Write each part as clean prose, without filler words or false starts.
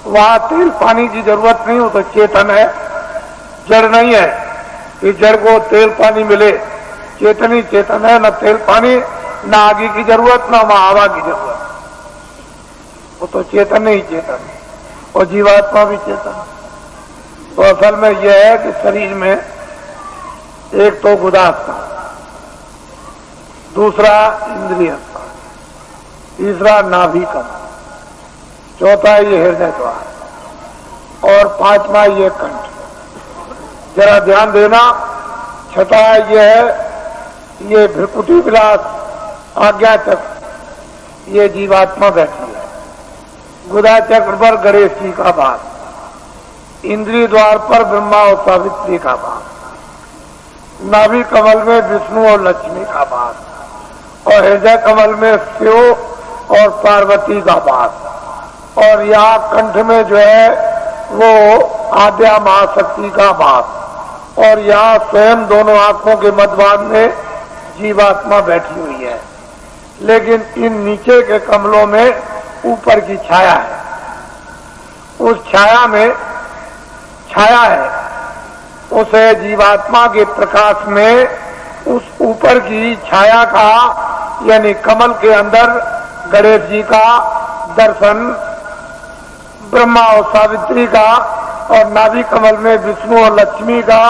वहां तेल पानी की जरूरत नहीं हो, तो चेतन है, जड़ नहीं है कि जड़ को तेल पानी मिले। चेतन ही चेतन है, न तेल पानी, न आगे की जरूरत, न हवा की जरूरत। वो तो चेतन ही चेतन है, और जीवात्मा भी चेतन है। तो असल में यह है कि शरीर में एक तो गुदास्थान, दूसरा इंद्रिय स्थान, तीसरा नाभि कमल, चौथा ये हृदय द्वार, और पांचवा ये कंठ। जरा ध्यान देना, छठा ये भ्रिकुटी विलास आज्ञा चक्र, ये जीवात्मा बैठी है। गुदा चक्र पर गणेश जी का भाग, इंद्रिय द्वार पर ब्रह्मा और सावित्री का भाग, नाभि कमल में विष्णु और लक्ष्मी का भाग, और हृदय कमल में शिव और पार्वती का भाग, और यहाँ कंठ में जो है वो आद्या महाशक्ति का भाग, और यहाँ स्वयं दोनों आंखों के मध्यभाग में जीवात्मा बैठी हुई है। लेकिन इन नीचे के कमलों में ऊपर की छाया है, उस छाया में छाया है, उसे जीवात्मा के प्रकाश में उस ऊपर की छाया का, यानी कमल के अंदर गणेश जी का दर्शन, ब्रह्मा और सावित्री का, और नाभि कमल में विष्णु और लक्ष्मी का,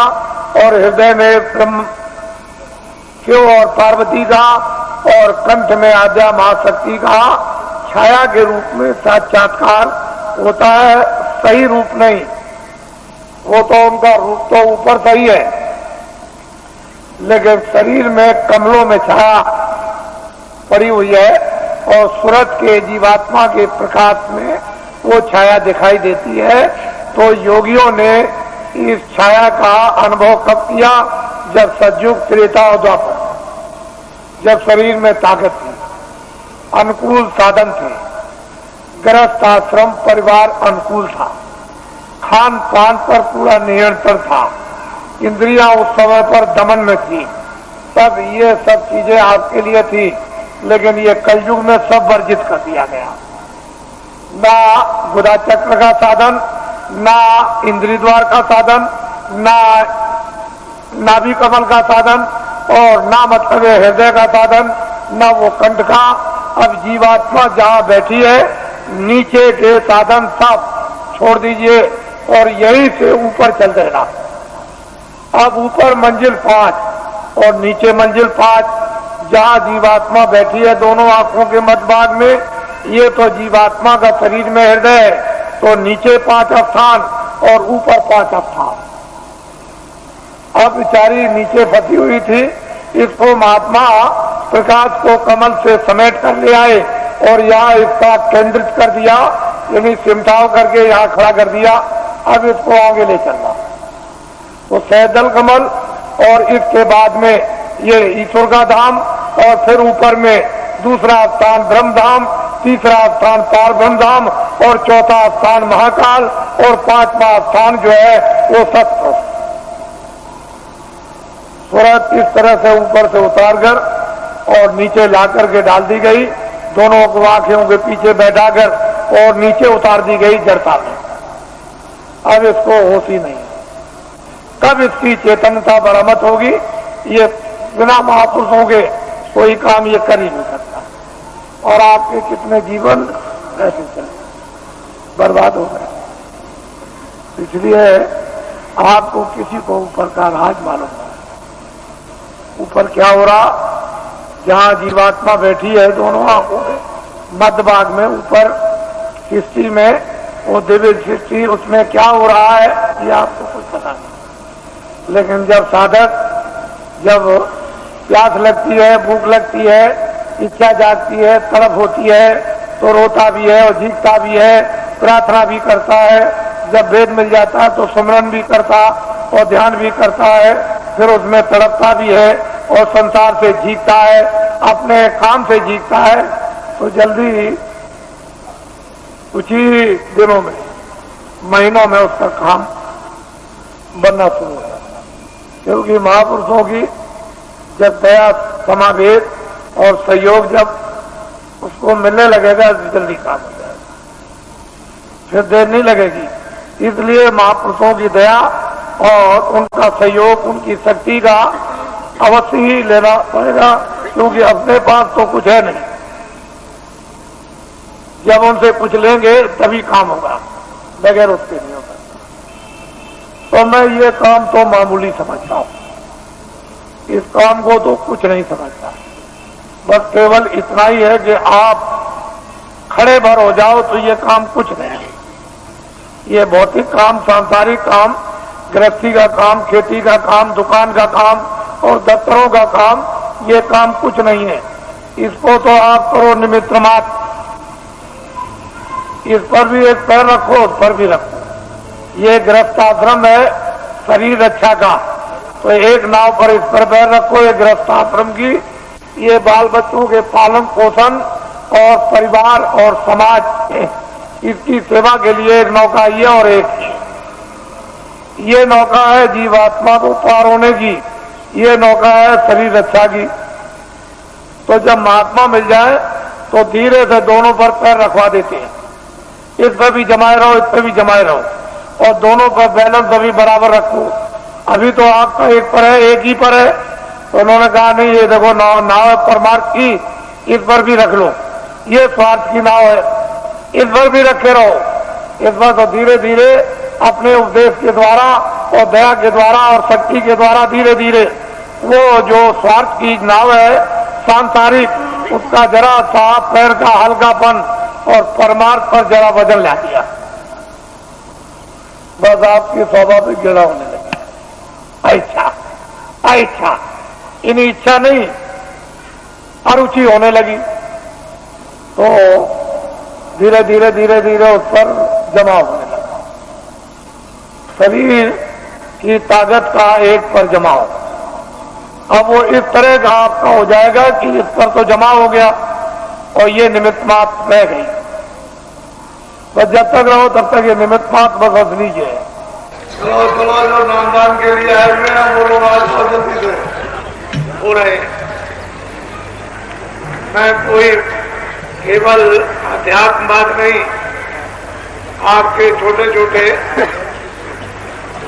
और हृदय में ब्रह्म शिव और पार्वती का, और कंठ में आद्या महाशक्ति का छाया के रूप में साक्षात्कार होता है। सही रूप नहीं, वो तो उनका रूप तो ऊपर सही है, लेकिन शरीर में कमलों में छाया पड़ी हुई है, और सूरज के जीवात्मा के प्रकाश में वो छाया दिखाई देती है। तो योगियों ने इस छाया का अनुभव कब किया? जब सतयुग, त्रेता और द्वापर, जब शरीर में ताकत थी, अनुकूल साधन थे, गृहस्थ आश्रम परिवार अनुकूल था, खान पान पर पूरा नियंत्रण था, इंद्रियां उस समय पर दमन में थी, तब ये सब चीजें आपके लिए थी। लेकिन ये कलयुग में सब वर्जित कर दिया गया। ना गुदा चक्र का साधन, ना इंद्रिय द्वार का साधन, ना नाभि कमल का साधन, और ना मतलब हृदय का साधन, ना वो कंठ का। अब जीवात्मा जहाँ बैठी है, नीचे के साधन सब छोड़ दीजिए और यहीं से ऊपर चल देना। अब ऊपर मंजिल 5 और नीचे मंजिल 5, जहाँ जीवात्मा बैठी है दोनों आंखों के मध्य भाग में, ये तो जीवात्मा का शरीर में हृदय है, तो नीचे 5 स्थान और ऊपर 5 स्थान। अब बेचारी नीचे फंसी हुई थी, इसको महात्मा प्रकाश को कमल से समेट कर ले आए और यहाँ इसका केंद्रित कर दिया, यानी सिमटाव करके यहाँ खड़ा कर दिया। अब इसको आगे ले चलना, तो सहदल कमल, और इसके बाद में ये ईश्वर का धाम, और फिर ऊपर में दूसरा स्थान ब्रह्मधाम, तीसरा स्थान पार ब्रह्मधाम, और चौथा स्थान महाकाल, और 5वां स्थान जो है वो सत्य। सूरत इस तरह से ऊपर से उतार कर और नीचे ला करके डाल दी गई, दोनों को आंखों के पीछे बैठाकर, और नीचे उतार दी गई जड़ता में। अब इसको होश ही नहीं, कब इसकी चेतनता बरामद होगी? ये बिना महापुरुषों के कोई काम ये कर ही नहीं सकता, और आपके कितने जीवन ऐसे चले बर्बाद हो गए। इसलिए आपको किसी को ऊपर का राज मालूम है, ऊपर क्या हो रहा। जहाँ जीवात्मा बैठी है दोनों आंखों में मध्य भाग में, ऊपर सृष्टि में, वो दिव्य सृष्टि, उसमें क्या हो रहा है ये आपको कुछ पता नहीं। लेकिन जब साधक, जब प्यास लगती है, भूख लगती है, इच्छा जागती है, तड़प होती है, तो रोता भी है और जीतता भी है, प्रार्थना भी करता है। जब वेद मिल जाता है तो सुमरन भी करता और ध्यान भी करता है, फिर उसमें तड़पता भी है और संसार से जीतता है, अपने काम से जीतता है। तो जल्दी कुछ ही दिनों में, महीनों में उसका काम बनना शुरू हो जाता है, क्योंकि महापुरुषों की जब दया, समावेद और सहयोग जब उसको मिलने लगेगा तो जल्दी काम हो जाएगा। फिर देर नहीं लगेगी। इसलिए महापुरुषों की दया और उनका सहयोग, उनकी शक्ति का अवश्य ही लेना पड़ेगा, क्योंकि अपने पास तो कुछ है नहीं। जब उनसे कुछ लेंगे तभी काम होगा, बगैर उसके नहीं होगा। तो मैं ये काम तो मामूली समझता हूं, इस काम को तो कुछ नहीं समझता। बस केवल इतना ही है कि आप खड़े भर हो जाओ तो ये काम कुछ नहीं है। ये भौतिक काम, सांसारिक काम, गृहस्थी का काम, खेती का काम, दुकान का काम और दफ्तरों का काम, ये काम कुछ नहीं है। इसको तो आप करो निमित्त मात्र। इस पर भी एक पैर रखो, उस पर भी रखो। ये गृहस्थाश्रम है शरीर रक्षा का, तो एक नाव पर इस पर पैर रखो, ये गृहस्थाश्रम की, ये बाल बच्चों के पालन पोषण और परिवार और समाज, इसकी सेवा के लिए एक नौका ये और एक ये नौका है जीवात्मा को पार होने की, ये नौका है शरीर रक्षा की। तो जब महात्मा मिल जाए तो धीरे से दोनों पर पैर रखवा देते हैं। इस पर भी जमाए रहो, इस पर भी जमाए रहो, और दोनों पर बैलेंस अभी बराबर रखो। अभी तो आपका एक पर है, एक ही पर है, तो उन्होंने कहा नहीं, ये देखो नाव है परमार्थ की, इस पर भी रख लो। ये स्वार्थ की नाव है, इस पर भी रखे रहो। इस पर तो धीरे धीरे अपने उपदेश के द्वारा और दया के द्वारा और शक्ति के द्वारा धीरे धीरे वो जो स्वार्थ की नाव है सांसारिक, उसका जरा सा पैर का हल्कापन और परमार्थ पर जरा वजन ला दिया, बस आपकी स्वाभाविक गिरा होने लगी। इच्छा इन्हीं इच्छा नहीं, अरुचि होने लगी, तो धीरे धीरे धीरे धीरे उस पर जमा होने लगा। शरीर की ताकत का एक पर जमा हो। अब वो इस तरह का आपका हो जाएगा कि इस पर तो जमा हो गया और ये निमित्त मात्र रह गई। बस जब तक रहो तब तक ये निमित्त मात्र बस असली है। चलो जो नामदान के लिए आए हुए हैं वो लोग आज जल्दी से हो रहे हैं। मैं कोई केवल अध्यात्म बात नहीं, आपके छोटे छोटे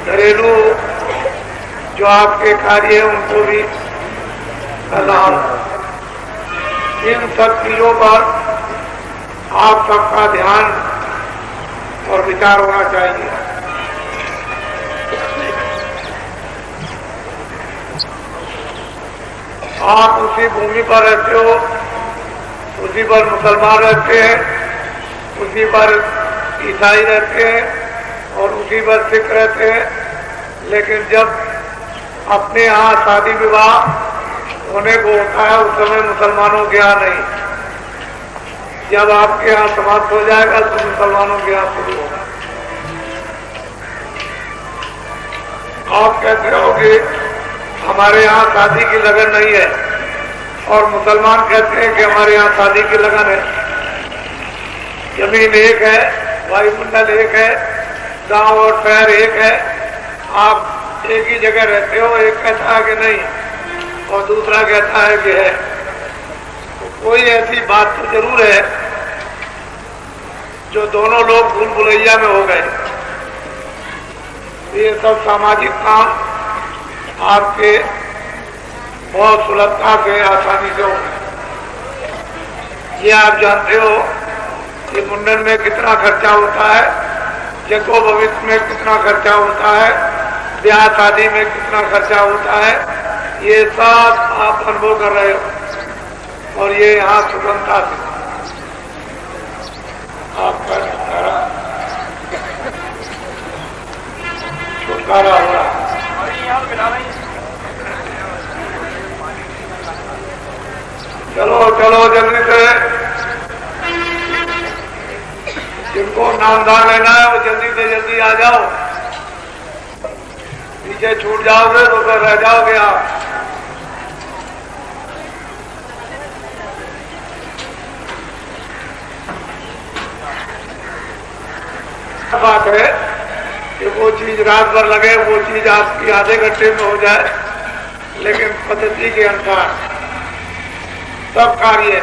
घरेलू जो आपके कार्य है उनको भी सलाम। इन सब चीजों पर आप सबका ध्यान और विचार होना चाहिए। आप उसी भूमि पर रहते हो, उसी पर मुसलमान रहते हैं, उसी पर ईसाई रहते हैं और उसी पर सिख रहते हैं, लेकिन जब अपने यहाँ शादी विवाह होने को होता है उस समय मुसलमानों के यहाँ नहीं। जब आपके यहाँ समाप्त हो जाएगा तो मुसलमानों के यहाँ शुरू होगा। आप कहते हो कि हमारे यहाँ शादी की लगन नहीं है, और मुसलमान कहते हैं कि हमारे यहाँ शादी की लगन है। जमीन एक है, वायुमंडल एक है, गांव और शहर एक है, आप एक ही जगह रहते हो। एक कहता है कि नहीं और दूसरा कहता है कि है। तो कोई ऐसी बात तो जरूर है जो दोनों लोग भूल भुलैया में हो गए। ये सब सामाजिक काम आपके बहुत सुलभता से, आसानी से हो गए। ये आप जानते हो कि मुंडन में कितना खर्चा होता है, यज्ञोपवीत में कितना खर्चा होता है, ब्याह शादी में कितना खर्चा होता है, ये सब आप अनुभव कर रहे हो। और ये यहाँ सुगमता से आपका छुटकारा हो रहा है। चलो चलो जल्दी से, जिनको नामदान लेना है वो जल्दी से जल्दी आ जाओ। पीछे छूट जाओगे तो फिर रह जाओगे आप। बात है कि वो चीज रात भर लगे, वो चीज आपकी आधे घंटे में हो जाए, लेकिन पद्धति के अनुसार सब कार्य।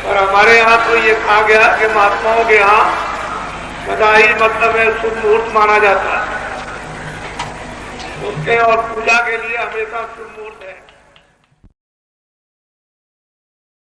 और हमारे यहाँ तो ये कहा गया कि महात्माओं के यहाँ सदा ही मतलब है शुभ मुहूर्त माना जाता है उसके, और पूजा के लिए हमेशा शुभ मुहूर्त है।